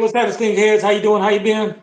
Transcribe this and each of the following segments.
what's happening, Sneakheads? How you doing? How you been?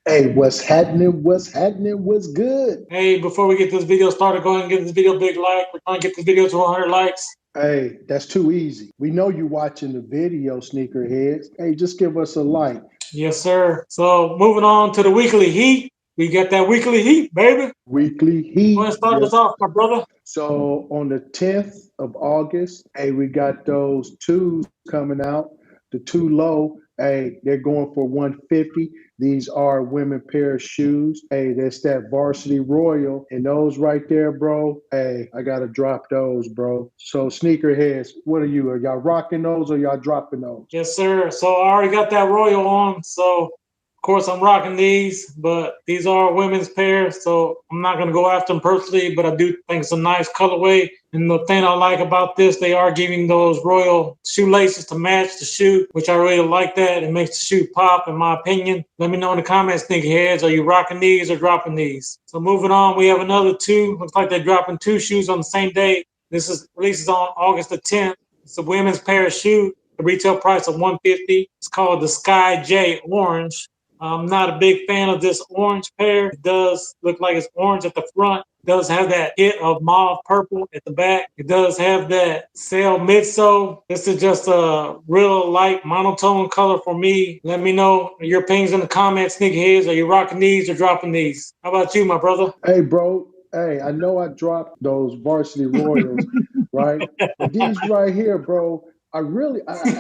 Hey, what's happening? What's happening? What's good? Hey, before we get this video started, go ahead and give this video a big like. We're trying to get this video to 100 likes. Hey, that's too easy. We know you watching the video, sneakerheads. Hey, just give us a like. Yes, sir. So moving on to the weekly heat. We got that weekly heat, baby. Weekly Go ahead heat. and start Yeah. this off, my brother. So on the 10th of August, hey, we got those twos coming out. The two low, hey, they're going for 150. These are women pair of shoes. Hey, that's that Varsity Royal. And those right there, bro. Hey, I gotta drop those, bro. So sneakerheads, what are you? Are y'all rocking those or y'all dropping those? Yes, sir. So I already got that Royal on. So of course I'm rocking these, but these are a women's pair, so I'm not gonna go after them personally, but I do think it's a nice colorway. And the thing I like about this, they are giving those Royal shoelaces to match the shoe, which I really like that. It makes the shoe pop, in my opinion. Let me know in the comments, sneakerheads, are you rocking these or dropping these? So moving on, we have another two. Looks like they're dropping two shoes on the same day. This is releases on August the 10th. It's a women's pair of shoe. The retail price of 150. It's called the Sky J Orange. I'm not a big fan of this orange pair. It does look like it's orange at the front. It does have that hit of mauve purple at the back. It does have that sail midsole. This is just a real light monotone color for me. Let me know your opinions in the comments, sneakerheads. Are you rocking these or dropping these? How about you, my brother? Hey, bro. Hey, I know I dropped those Varsity Royals, right? But these right here, bro, I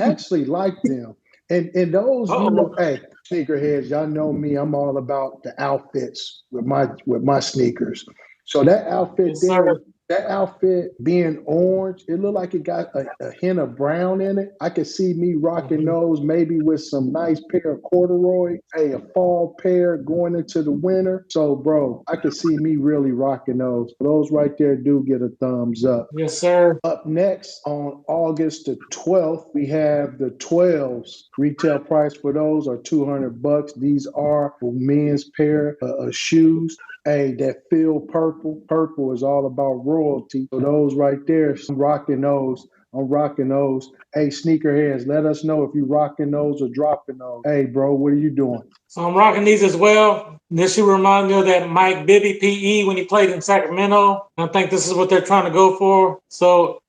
actually like them. And those, Uh-oh. hey, sneakerheads, y'all know me. I'm all about the outfits with my sneakers. So that outfit Yes, sir. there, that outfit being orange, it looked like it got a hint of brown in it. I could see me rocking Mhm. those maybe with some nice pair of corduroy, hey, a fall pair going into the winter. So, bro, I could see me really rocking those. Those right there do get a thumbs up. Yes, sir. Up next on August the 12th, we have the 12s. Retail price for those are 200 bucks. These are a men's pair of shoes. Hey, that feel purple. Purple is all about royalty. So those right there, I'm rocking those. I'm rocking those. Hey, sneakerheads, let us know if you rocking those or dropping those. Hey, bro, what are you doing? So I'm rocking these as well. This should remind me of that Mike Bibby PE when he played in Sacramento. I think this is what they're trying to go for. So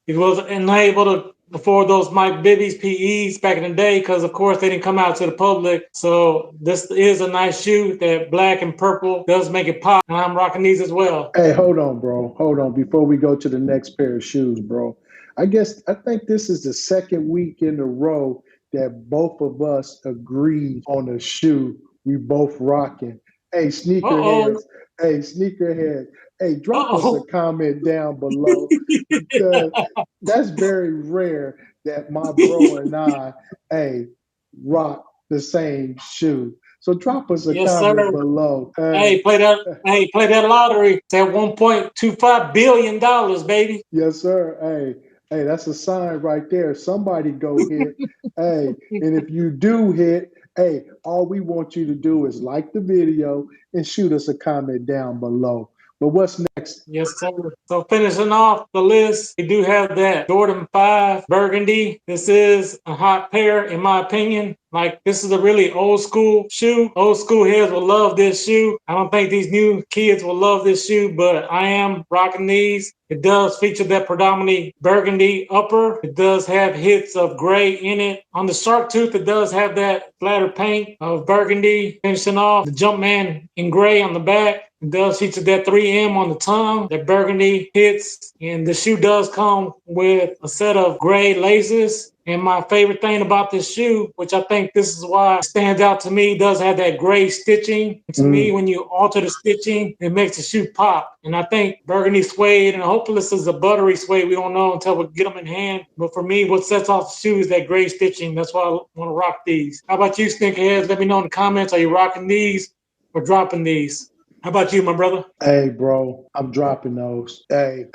he was unable to afford those Mike Bibby's PEs back in the day because, of course, they didn't come out to the public. So this is a nice shoe. That black and purple does make it pop. And I'm rocking these as well. Hey, hold on, bro. Hold on. Before we go to the next pair of shoes, bro. I think this is the second week in a row that both of us agreed on a shoe we both rocking. Hey, Uh-oh. sneakerheads. Hey, sneakerheads. Hey, drop us a Uh-oh. comment down below because that's very rare that my bro and I, hey, rock the same shoe. So drop us a Yes, sir. comment below. Hey, play that lottery. It's at $1.25 billion, baby. Yes, sir. Hey, that's a sign right there. Somebody go hit. Hey, and if you do hit, hey, all we want you to do is like the video and shoot us a comment down below. But what's next? Yes, sir. So finishing off the list, we do have that Jordan 5 Burgundy. This is a hot pair, in my opinion. Like, this is a really old school shoe. Old school heads will love this shoe. I don't think these new kids will love this shoe, but I am rocking these. It does feature that predominantly burgundy upper. It does have hits of gray in it. On the shark tooth, it does have that flatter paint of burgundy. Finishing off the Jumpman in gray on the back. It does feature that 3M on the tongue, that burgundy hits, and the shoe does come with a set of gray laces. And my favorite thing about this shoe, which I think this is why it stands out to me, does have that gray stitching. And to me, when you alter the stitching, it makes the shoe pop. And I think burgundy suede, and hopefully this is a buttery suede. We don't know until we get them in hand. But for me, what sets off the shoe is that gray stitching. That's why I want to rock these. How about you, sneakerheads? Let me know in the comments. Are you rocking these or dropping these? How about you, my brother? Hey, bro, I'm dropping those. Hey,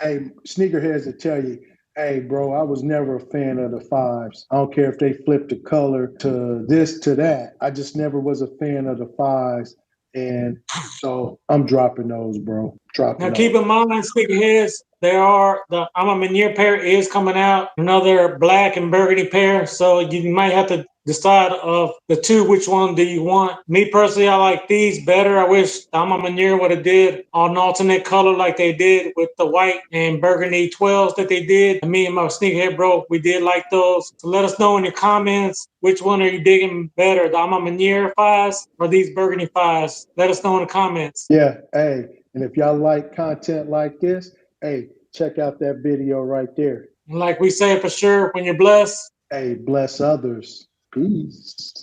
sneakerheads will tell you, hey, bro, I was never a fan of the fives. I don't care if they flip the color to this, to that. I just never was a fan of the fives. And so I'm dropping those, bro. dropping Now keep off. in mind, sneakerheads, the I'm a Meunier pair is coming out, another black and burgundy pair. So you might have to decide of the two, which one do you want. Me personally, I like these better. I wish I'm a Meunier would have did an alternate color like they did with the white and burgundy 12s that they did. And me and my sneakerhead bro, we did like those. So let us know in your comments, which one are you digging better, the I'm a Meunier 5s or these burgundy 5s? Let us know in the comments. Yeah, hey, and if y'all like content like this, hey, check out that video right there. And like we say for sure, when you're blessed, Hey, bless others. Peace.